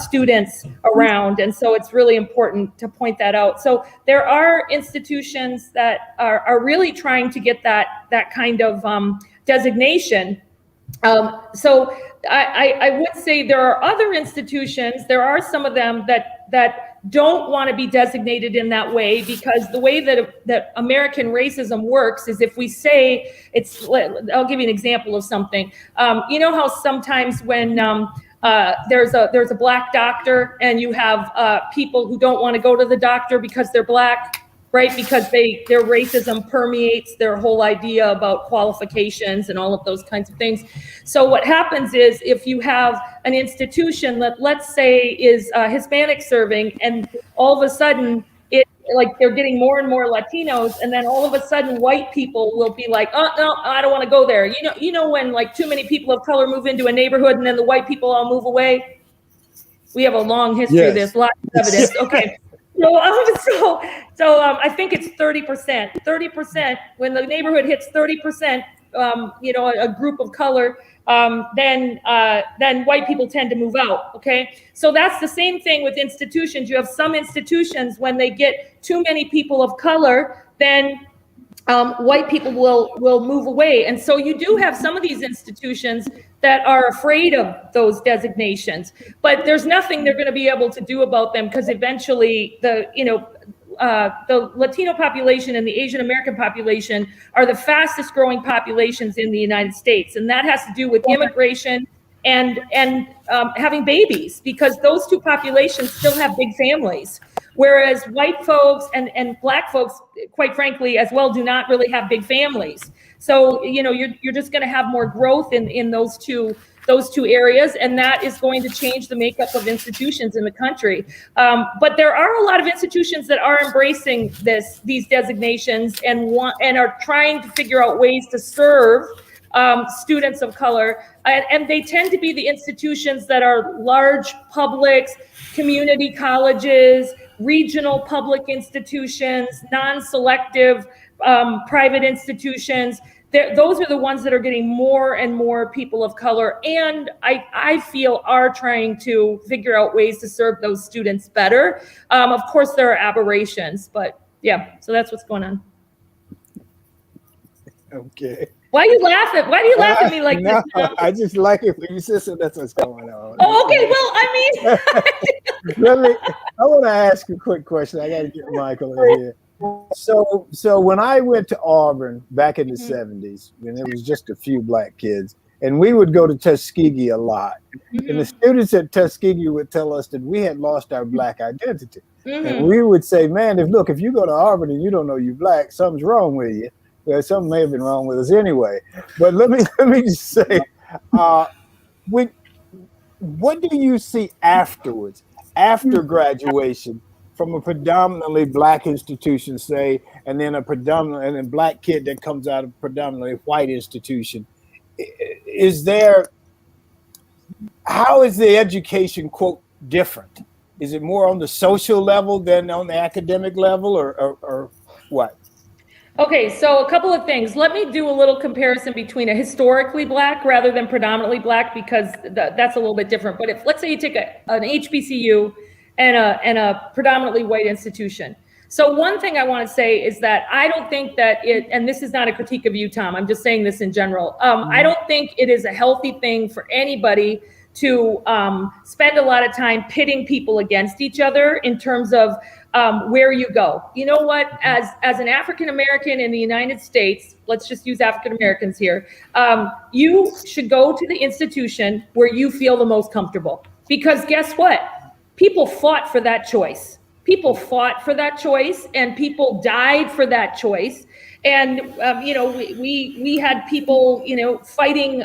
Speaker 5: students around. And so it's really important to point that out. So there are institutions that are really trying to get that kind of designation. So I would say there are other institutions, there are some of them that don't want to be designated in that way, because the way that American racism works is, if we say I'll give you an example of something. You know how sometimes when there's a Black doctor, and you have people who don't want to go to the doctor because they're Black, right? Because their racism permeates their whole idea about qualifications and all of those kinds of things. So what happens is, if you have an institution that, let's say, is Hispanic serving, and all of a sudden they're getting more and more Latinos, and then all of a sudden white people will be like, oh no, I don't want to go there. You know when like too many people of color move into a neighborhood and then the white people all move away? We have a long history of this, lots of evidence. Okay. So I think it's 30%. 30%, when the neighborhood hits 30%, a group of color, then white people tend to move out. Okay, so that's the same thing with institutions. You have some institutions, when they get too many people of color, then white people will move away. And so you do have some of these institutions that are afraid of those designations, but there's nothing they're going to be able to do about them, because eventually the Latino population and the Asian American population are the fastest growing populations in the United States. And that has to do with immigration and having babies, because those two populations still have big families. Whereas white folks and Black folks, quite frankly, as well, do not really have big families. So, you're just going to have more growth in those two areas, and that is going to change the makeup of institutions in the country. But there are a lot of institutions that are embracing these designations and are trying to figure out ways to serve students of color. And they tend to be the institutions that are large publics, community colleges, regional public institutions, non-selective private institutions. Those are the ones that are getting more and more people of color, and I feel are trying to figure out ways to serve those students better. Of course, there are aberrations, but yeah, so that's what's going on.
Speaker 1: Okay.
Speaker 5: Why do you laugh at me like this?
Speaker 1: I just like it when you say so. That's what's going on.
Speaker 5: Oh, okay. Well, I mean,
Speaker 1: I want to ask a quick question. I got to get Michael in here. So when I went to Auburn back in the 70s, when there was just a few Black kids, and we would go to Tuskegee a lot, and the students at Tuskegee would tell us that we had lost our Black identity. And we would say, man, if you go to Auburn and you don't know you're Black, something's wrong with you. Well, something may have been wrong with us anyway. But let me just say, what do you see afterwards, after graduation, from a predominantly Black institution, say, and then a Black kid that comes out of a predominantly white institution? How is the education, quote, different? Is it more on the social level than on the academic level, or what?
Speaker 5: Okay, so a couple of things. Let me do a little comparison between a historically Black rather than predominantly Black, because that's a little bit different. But let's say you take an HBCU and a predominantly white institution. So one thing I want to say is that I don't think that and this is not a critique of you, Thom, I'm just saying this in general. I don't think it is a healthy thing for anybody to spend a lot of time pitting people against each other in terms of where you go. You know what, as an African American in the United States, let's just use African Americans here, you should go to the institution where you feel the most comfortable. Because guess what? People fought for that choice. People fought for that choice, and people died for that choice. And we had people fighting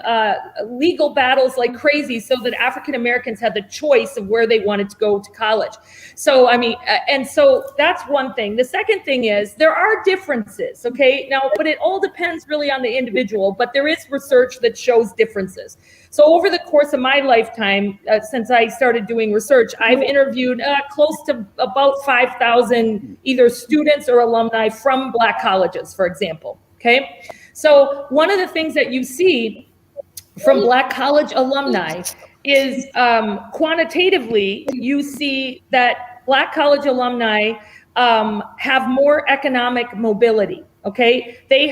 Speaker 5: legal battles like crazy so that African Americans had the choice of where they wanted to go to college. So and so that's one thing. The second thing is there are differences, okay? Now, but it all depends really on the individual, but there is research that shows differences. So over the course of my lifetime, since I started doing research, I've interviewed close to about 5,000 either students or alumni from Black colleges, for example, okay? So one of the things that you see from Black college alumni is quantitatively, you see that Black college alumni have more economic mobility. Okay, they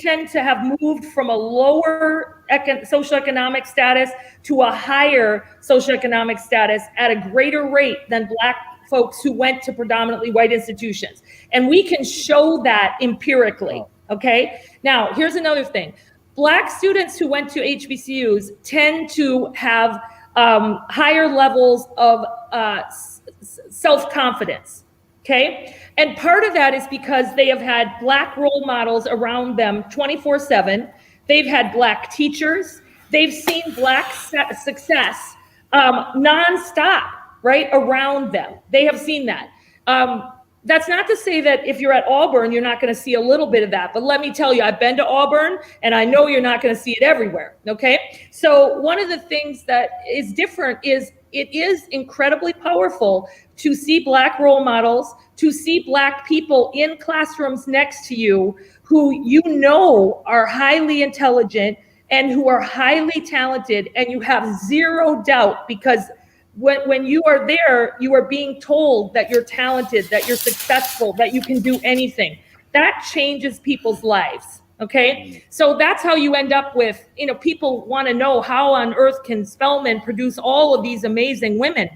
Speaker 5: tend to have moved from a lower socioeconomic status to a higher socioeconomic status at a greater rate than Black folks who went to predominantly white institutions. And we can show that empirically. Okay, now here's another thing. Black students who went to HBCUs tend to have higher levels of self-confidence. Okay. And part of that is because they have had Black role models around them 24/7. They've had Black teachers. They've seen Black success nonstop, right, around them. They have seen that. That's not to say that if you're at Auburn, you're not going to see a little bit of that. But let me tell you, I've been to Auburn, and I know you're not going to see it everywhere. Okay. So one of the things that is different is it is incredibly powerful to see Black role models, to see Black people in classrooms next to you who you know are highly intelligent and who are highly talented, and you have zero doubt because when you are there, you are being told that you're talented, that you're successful, that you can do anything. That changes people's lives. Okay, so that's how you end up with, people want to know how on earth can Spelman produce all of these amazing women?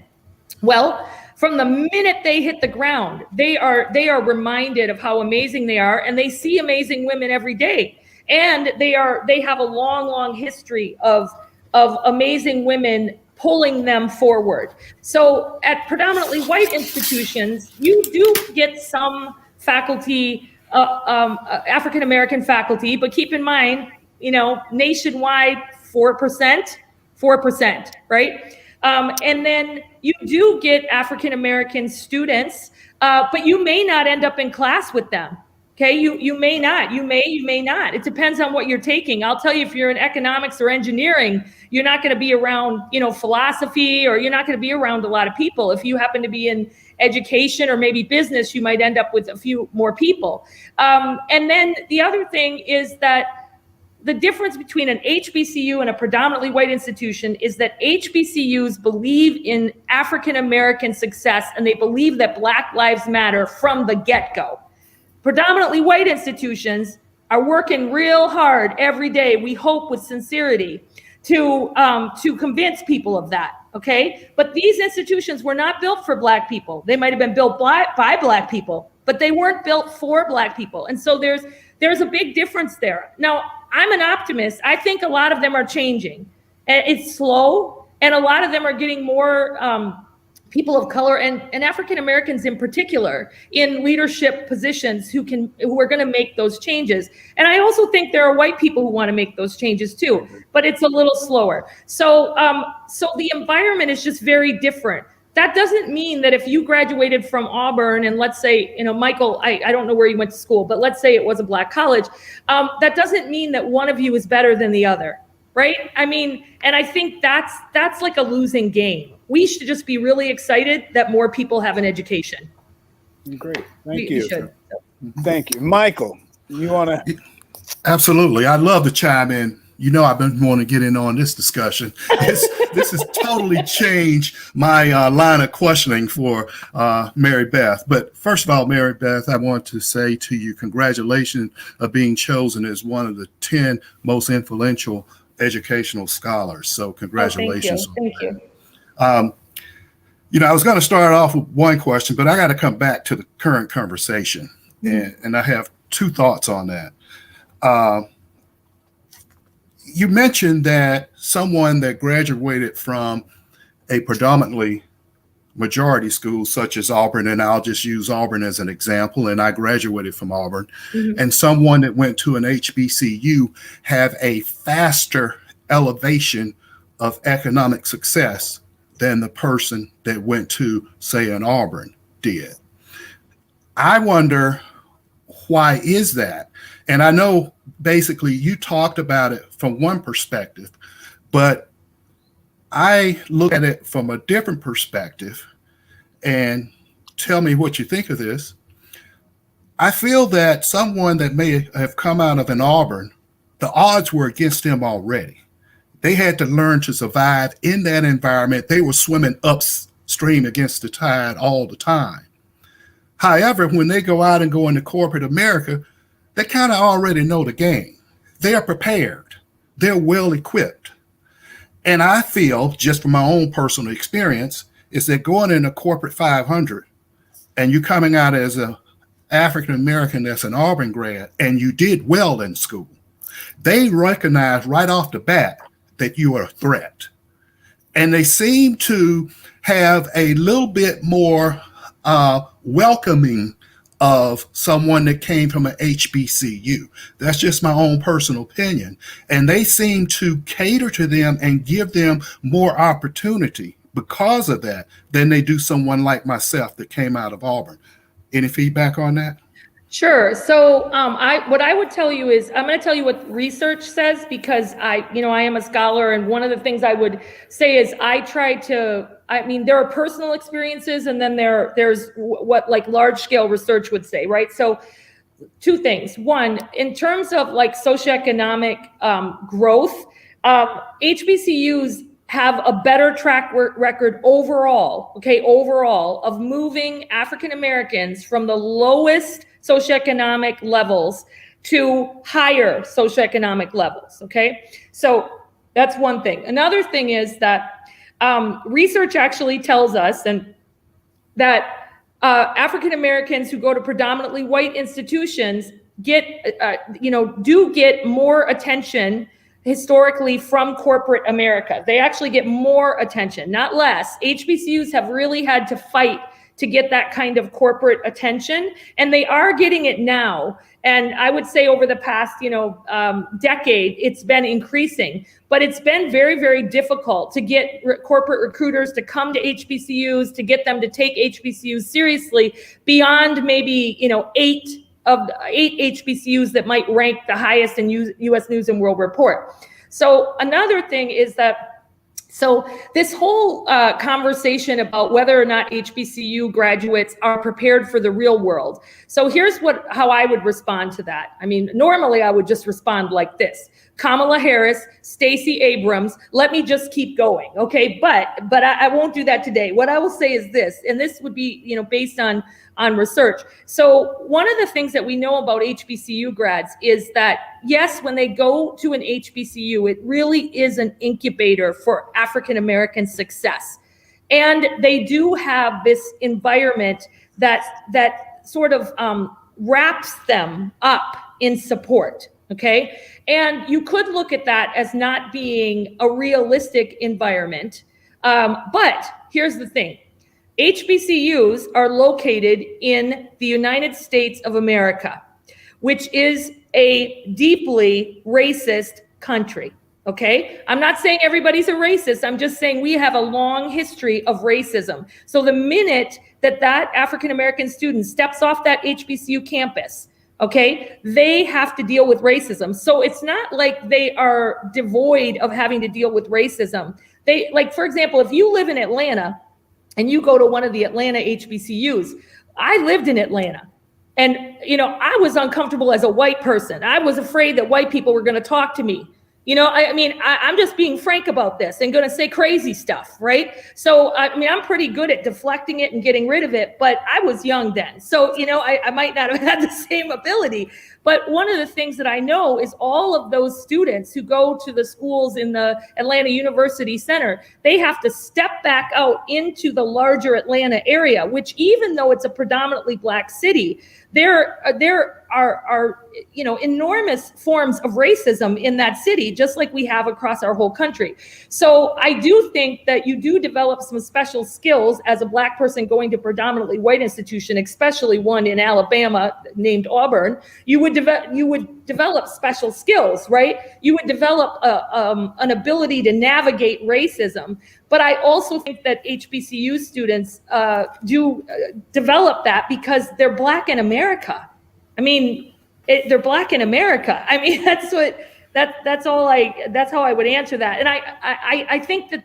Speaker 5: Well, from the minute they hit the ground, they are reminded of how amazing they are, and they see amazing women every day. And they have a long history of amazing women pulling them forward. So at predominantly white institutions, you do get some faculty, African American faculty, but keep in mind, nationwide 4%, right? And then you do get African American students, but you may not end up in class with them. Okay, you may not, you may not. It depends on what you're taking. I'll tell you, if you're in economics or engineering, you're not going to be around, philosophy, or you're not going to be around a lot of people. If you happen to be in education or maybe business, you might end up with a few more people. And then the other thing is that the difference between an HBCU and a predominantly white institution is that HBCUs believe in African American success, and they believe that Black lives matter from the get-go. Predominantly white institutions are working real hard every day, we hope with sincerity, to convince people of that, okay? But these institutions were not built for Black people. They might have been built by Black people, but they weren't built for Black people. And so there's a big difference there. Now, I'm an optimist. I think a lot of them are changing. And it's slow, and a lot of them are getting more people of color and African Americans in particular in leadership positions who are going to make those changes. And I also think there are white people who want to make those changes too, but it's a little slower. So the environment is just very different. That doesn't mean that if you graduated from Auburn, and let's say, Michael, I don't know where you went to school, but let's say it was a Black college, that doesn't mean that one of you is better than the other, right? I mean, and I think that's like a losing game. We should just be really excited that more people have an education.
Speaker 1: Great. Thank you. Thank you. Michael, you want to?
Speaker 3: Absolutely. I'd love to chime in, You know, I've been wanting to get in on this discussion. This has totally changed my line of questioning for Mary Beth. But first of all, Mary Beth, I want to say to you, congratulations of being chosen as one of the 10 most influential educational scholars. So congratulations.
Speaker 5: Oh, thank you.
Speaker 3: You know, I was going to start off with one question, but I got to come back to the current conversation. And I have two thoughts on that. You mentioned that someone that graduated from a predominantly majority school such as Auburn, and I'll just use Auburn as an example, and I graduated from Auburn, and someone that went to an HBCU have a faster elevation of economic success than the person that went to, say, an Auburn did. I wonder, why is that? And I know basically you talked about it from one perspective, but I look at it from a different perspective, and tell me what you think of this. I feel that someone that may have come out of an Auburn, the odds were against them already. They had to learn to survive in that environment. They were swimming upstream against the tide all the time. However, when they go out and go into corporate America, they kind of already know the game. They are prepared. They're well equipped. And I feel, just from my own personal experience, is that going into corporate 500 and you coming out as an African American that's an Auburn grad and you did well in school, they recognize right off the bat that you are a threat. And they seem to have a little bit more welcoming of someone that came from an HBCU. That's just my own personal opinion. And they seem to cater to them and give them more opportunity because of that than they do someone like myself that came out of Auburn. Any feedback on that?
Speaker 5: Sure. So what I would tell you is, I'm going to tell you what research says, because I am a scholar, and one of the things I would say is there are personal experiences, and then there's what like large scale research would say, right? So two things. One, in terms of like socioeconomic growth, HBCUs have a better track record overall, of moving African Americans from the lowest socioeconomic levels to higher socioeconomic levels, okay? So that's one thing. Another thing is that research actually tells us that African Americans who go to predominantly white institutions do get more attention historically from corporate America. They actually get more attention, not less. HBCUs have really had to fight to get that kind of corporate attention, and they are getting it now. And I would say over the past, decade, it's been increasing, but it's been very, very difficult to get corporate recruiters to come to HBCUs, to get them to take HBCUs seriously beyond maybe, 8 HBCUs that might rank the highest in U.S. News and World Report. So another thing is that, so this whole conversation about whether or not HBCU graduates are prepared for the real world. So here's how I would respond to that. I mean, normally I would just respond like this: Kamala Harris, Stacey Abrams, let me just keep going, okay? But I won't do that today. What I will say is this, and this would be, based on research. So one of the things that we know about HBCU grads is that, yes, when they go to an HBCU, it really is an incubator for African American success. And they do have this environment that sort of wraps them up in support, okay? And you could look at that as not being a realistic environment. But here's the thing. HBCUs are located in the United States of America, which is a deeply racist country, okay? I'm not saying everybody's a racist. I'm just saying we have a long history of racism. So the minute that African-American student steps off that HBCU campus, okay, they have to deal with racism. So it's not like they are devoid of having to deal with racism. For example, if you live in Atlanta, and you go to one of the Atlanta HBCUs, I lived in Atlanta, and, I was uncomfortable as a white person. I was afraid that white people were going to talk to me, I mean, I'm just being frank about this and going to say crazy stuff, right? So, I mean, I'm pretty good at deflecting it and getting rid of it, but I was young then. So, I might not have had the same ability. But one of the things that I know is all of those students who go to the schools in the Atlanta University Center, they have to step back out into the larger Atlanta area, which even though it's a predominantly Black city, there are enormous forms of racism in that city, just like we have across our whole country. So I do think that you do develop some special skills as a Black person going to predominantly white institution, especially one in Alabama named Auburn. You would develop special skills, right? You would develop an ability to navigate racism. But I also think that HBCU students do develop that because they're Black in America. I mean, they're Black in America. I mean, that's how I would answer that. And I think that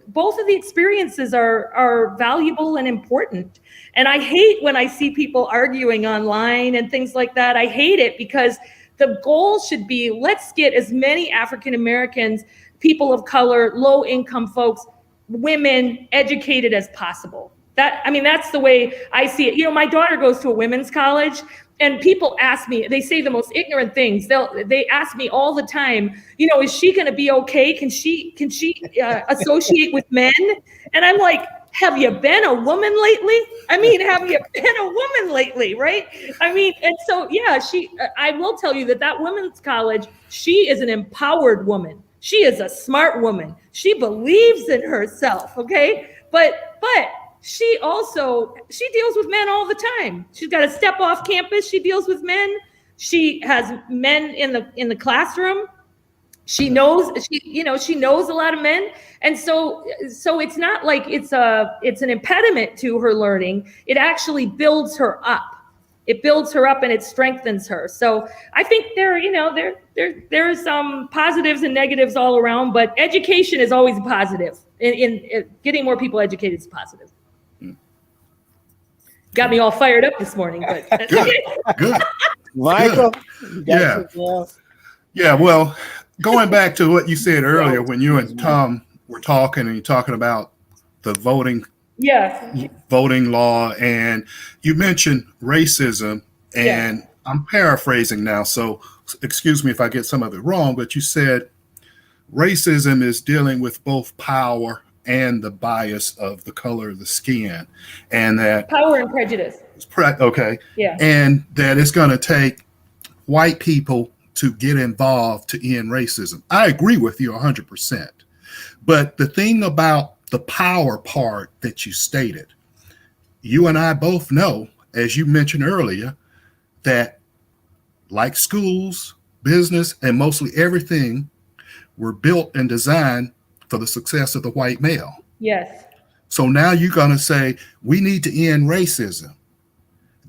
Speaker 5: both of the experiences are valuable and important. And I hate when I see people arguing online and things like that. I hate it because the goal should be, let's get as many African Americans, people of color, low income folks, women educated as possible. That's the way I see it. My daughter goes to a women's college, and people ask me, they say the most ignorant things. They ask me all the time, is she going to be okay? Can she associate with men? And I'm like, have you been a woman lately? Right? And so, yeah, I will tell you that women's college, she is an empowered woman. She is a smart woman. She believes in herself. Okay. But she deals with men all the time. She's got to step off campus. She deals with men. She has men in the classroom. She knows a lot of men. And so it's not like it's an impediment to her learning. It actually builds her up. It builds her up and it strengthens her. So I think there's some positives and negatives all around, but education is always a positive. In getting more people educated is positive. Got me all fired up this morning, but
Speaker 3: good.
Speaker 1: Michael,
Speaker 3: Yeah. Yeah. Well, going back to what you said earlier, when you and Thom were talking and you're talking about the voting law, and you mentioned racism, and I'm paraphrasing now, so excuse me if I get some of it wrong, but you said racism is dealing with both power and the bias of the color of the skin, and that
Speaker 5: power and prejudice.
Speaker 3: Okay.
Speaker 5: Yeah.
Speaker 3: And that it's going to take white people to get involved to end racism. I agree with you 100%. But the thing about the power part that you stated, you and I both know, as you mentioned earlier, that like schools, business, and mostly everything were built and designed for the success of the white male.
Speaker 5: Yes.
Speaker 3: So now you're going to say, we need to end racism.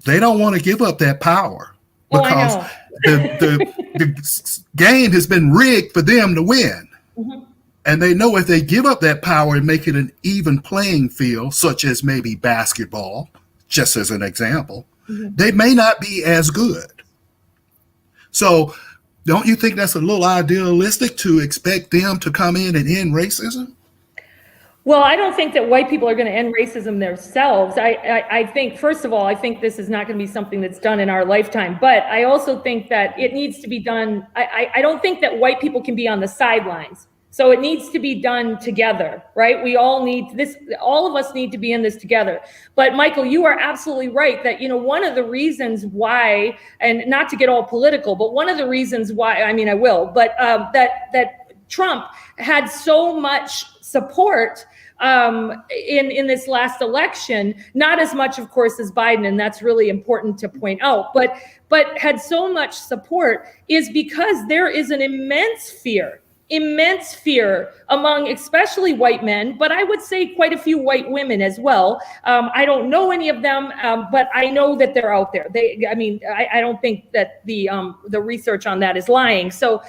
Speaker 3: They don't want to give up that power because the game has been rigged for them to win. Mm-hmm. And they know if they give up that power and make it an even playing field, such as maybe basketball, just as an example, they may not be as good. So don't you think that's a little idealistic to expect them to come in and end racism?
Speaker 5: Well, I don't think that white people are going to end racism themselves. I think, first of all, I think this is not going to be something that's done in our lifetime. But I also think that it needs to be done. I don't think that white people can be on the sidelines. So it needs to be done together, right? We all need this. All of us need to be in this together. But Michael, you are absolutely right that, one of the reasons why, and not to get all political, but one of the reasons why, I will, but that Trump had so much support in this last election, not as much, of course, as Biden, and that's really important to point out, but had so much support is because there is an immense fear among especially white men, but I would say quite a few white women as well. I don't know any of them, but I know that they're out there. I don't think that the research on that is lying. So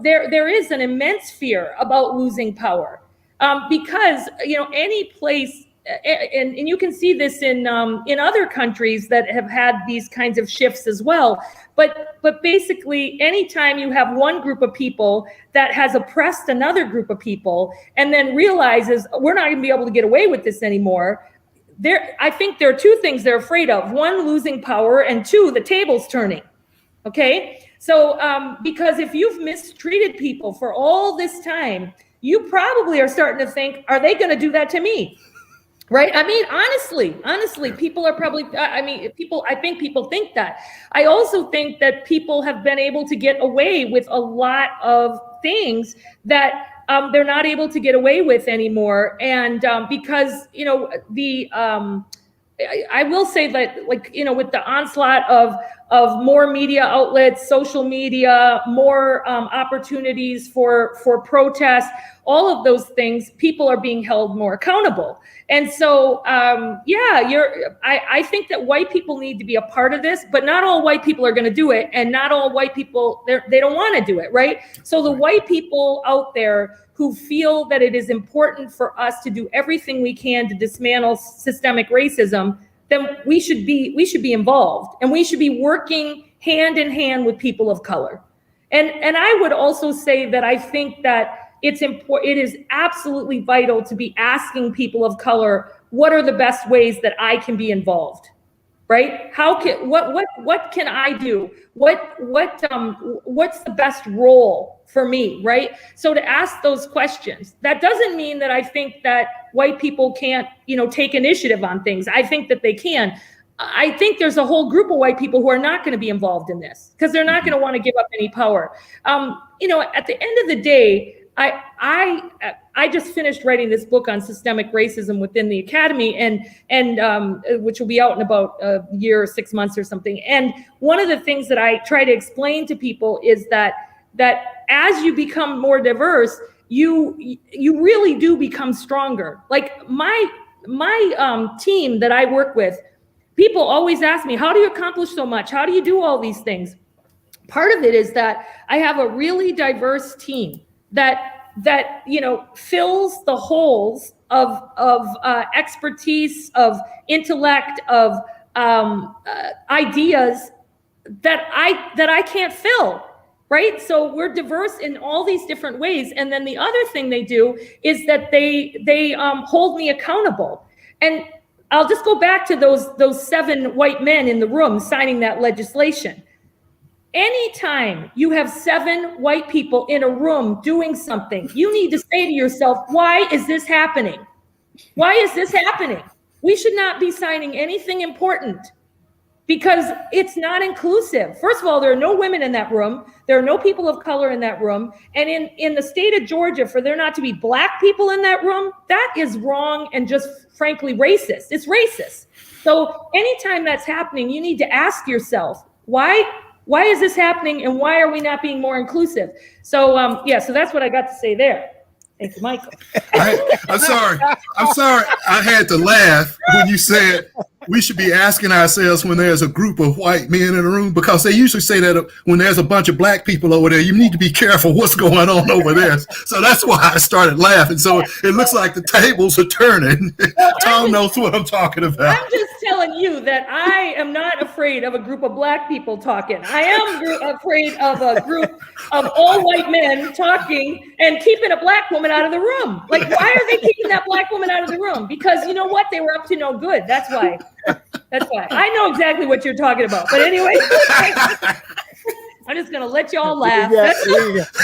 Speaker 5: there is an immense fear about losing power because any place and you can see this in other countries that have had these kinds of shifts as well. But basically, anytime you have one group of people that has oppressed another group of people and then realizes we're not going to be able to get away with this anymore, I think there are two things they're afraid of. One, losing power, and two, the tables turning. Okay? So because if you've mistreated people for all this time, you probably are starting to think, are they going to do that to me? Right? I mean, honestly, people are probably, I think people think that. I also think that people have been able to get away with a lot of things that they're not able to get away with anymore. And because, I will say that, like, with the onslaught of more media outlets, social media, more opportunities for protest, all of those things, people are being held more accountable. And so, I think that white people need to be a part of this, but not all white people are going to do it. And not all white people, they don't want to do it, right? So the white people out there who feel that it is important for us to do everything we can to dismantle systemic racism, then we should be involved, and we should be working hand in hand with people of color. And I would also say that I think that it is absolutely vital to be asking people of color, what are the best ways that I can be involved? Right? What can I do? What's the best role for me? Right? So to ask those questions, that doesn't mean that I think that white people can't, take initiative on things. I think that they can. I think there's a whole group of white people who are not going to be involved in this because they're not going to want to give up any power. At the end of the day, I just finished writing this book on systemic racism within the academy, and which will be out in about a year or 6 months or something. And one of the things that I try to explain to people is that as you become more diverse, you really do become stronger. Like my team that I work with, people always ask me, how do you accomplish so much? How do you do all these things? Part of it is that I have a really diverse team that fills the holes of expertise, of intellect, of ideas that I can't fill, right? So we're diverse in all these different ways. And then the other thing they do is that they hold me accountable. And I'll just go back to those 7 white men in the room signing that legislation. Anytime you have 7 white people in a room doing something, you need to say to yourself, why is this happening? Why is this happening? We should not be signing anything important because it's not inclusive. First of all, there are no women in that room. There are no people of color in that room. And in the state of Georgia, for there not to be Black people in that room, that is wrong and just frankly racist. It's racist. So anytime that's happening, you need to ask yourself, why is this happening, and why are we not being more inclusive? So, so that's what I got to say there. Thank you, Michael.
Speaker 3: I'm sorry. I had to laugh when you said we should be asking ourselves when there's a group of white men in a room, because they usually say that when there's a bunch of Black people over there, you need to be careful what's going on over there. So that's why I started laughing. So it looks like the tables are turning. Thom knows what I'm talking about.
Speaker 5: I'm just telling you that I am not afraid of a group of Black people talking. I am afraid of a group of all white men talking and keeping a Black woman out of the room. Like, why are they keeping that Black woman out of the room? Because you know what? They were up to no good. That's why. That's why. I know exactly what you're talking about. But anyway, I'm just going to let you all laugh.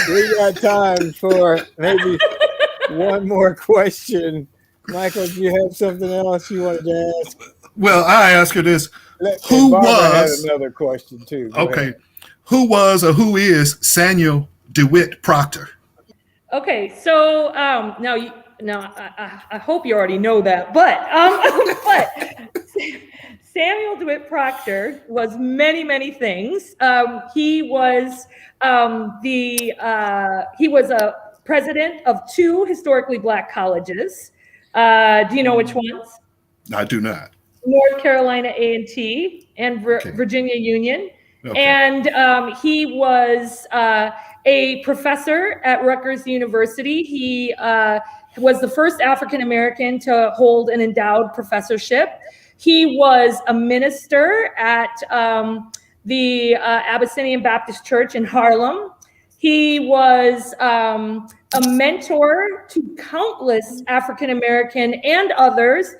Speaker 6: We got time for maybe one more question. Michael, do you have something else you wanted to ask?
Speaker 3: Well, I ask her this.
Speaker 6: Barbara had another question too. Go ahead.
Speaker 3: Who was or who is Samuel DeWitt Proctor?
Speaker 5: Okay, so I hope you already know that, but Samuel DeWitt Proctor was many things. He was a president of 2 historically Black colleges. Do you know which ones?
Speaker 3: I do not.
Speaker 5: North Carolina A&T and Virginia Union.
Speaker 3: Okay.
Speaker 5: And he was a professor at Rutgers University. He was the first African American to hold an endowed professorship. He was a minister at the Abyssinian Baptist Church in Harlem. He was a mentor to countless African American and others,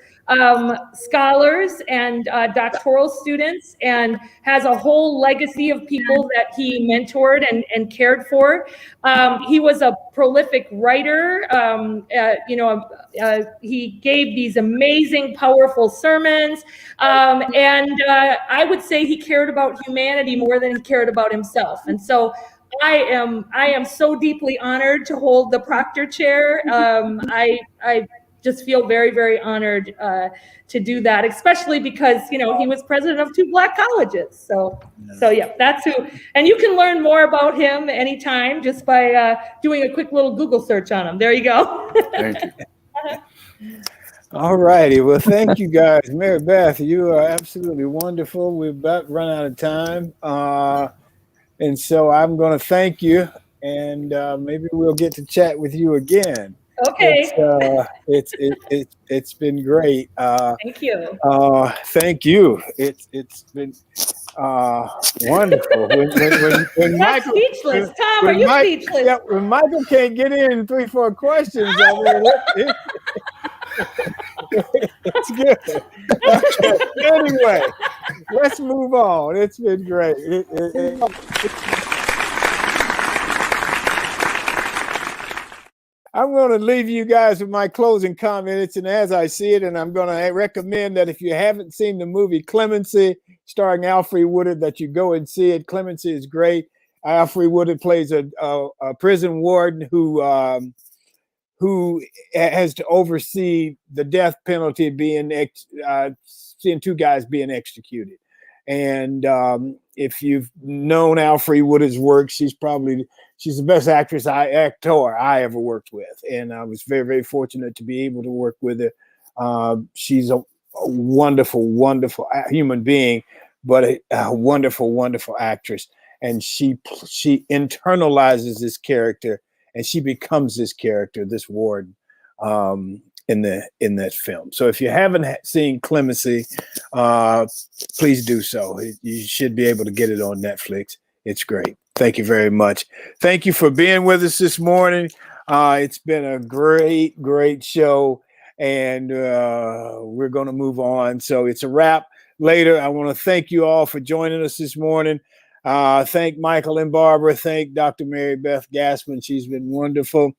Speaker 5: scholars and doctoral students, and has a whole legacy of people that he mentored and cared for. He was a prolific writer. He gave these amazing, powerful sermons. And I would say he cared about humanity more than he cared about himself. And so I am so deeply honored to hold the Proctor Chair. I just feel very, very honored to do that, especially because, he was president of 2 Black colleges. So yeah, that's who. And you can learn more about him anytime just by doing a quick little Google search on him. There you go.
Speaker 3: Thank you.
Speaker 6: All righty. Well, thank you guys. Marybeth, you are absolutely wonderful. We've about run out of time. And so I'm going to thank you, and maybe we'll get to chat with you again.
Speaker 5: Okay.
Speaker 6: It's been great.
Speaker 5: Thank you.
Speaker 6: Thank you. It's been wonderful. When Michael,
Speaker 5: speechless. Thom, are you speechless?
Speaker 6: Yeah, when Michael can't get in 3-4 questions, it's good. Anyway, let's move on. It's been great. I'm going to leave you guys with my closing comments, and as I see it, and I'm going to recommend that if you haven't seen the movie Clemency, starring Alfre Woodard, that you go and see it. Clemency is great. Alfre Woodard plays a prison warden who has to oversee the death penalty being seeing 2 guys being executed. And if you've known Alfre Woodard's work, she's the best actor I ever worked with. And I was very, very fortunate to be able to work with her. She's a wonderful, wonderful human being, but a wonderful, wonderful actress. And she internalizes this character, and she becomes this character, this warden, in that film. So if you haven't seen Clemency, please do so. You should be able to get it on Netflix. It's great. Thank you very much. Thank you for being with us this morning. It's been a great, great show, and we're going to move on. So it's a wrap later. I want to thank you all for joining us this morning. Thank Michael and Barbara. Thank Dr. Marybeth Gasman. She's been wonderful.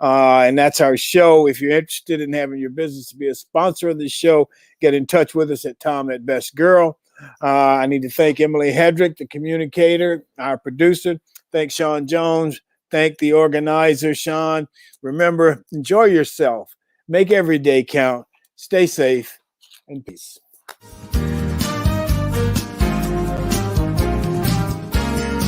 Speaker 6: And that's our show. If you're interested in having your business to be a sponsor of the show, get in touch with us at Thom at Best Girl. I need to thank Emily Hedrick, the communicator, our producer. Thank Sean Jones. Thank the organizer, Sean. Remember, enjoy yourself. Make every day count. Stay safe, and peace.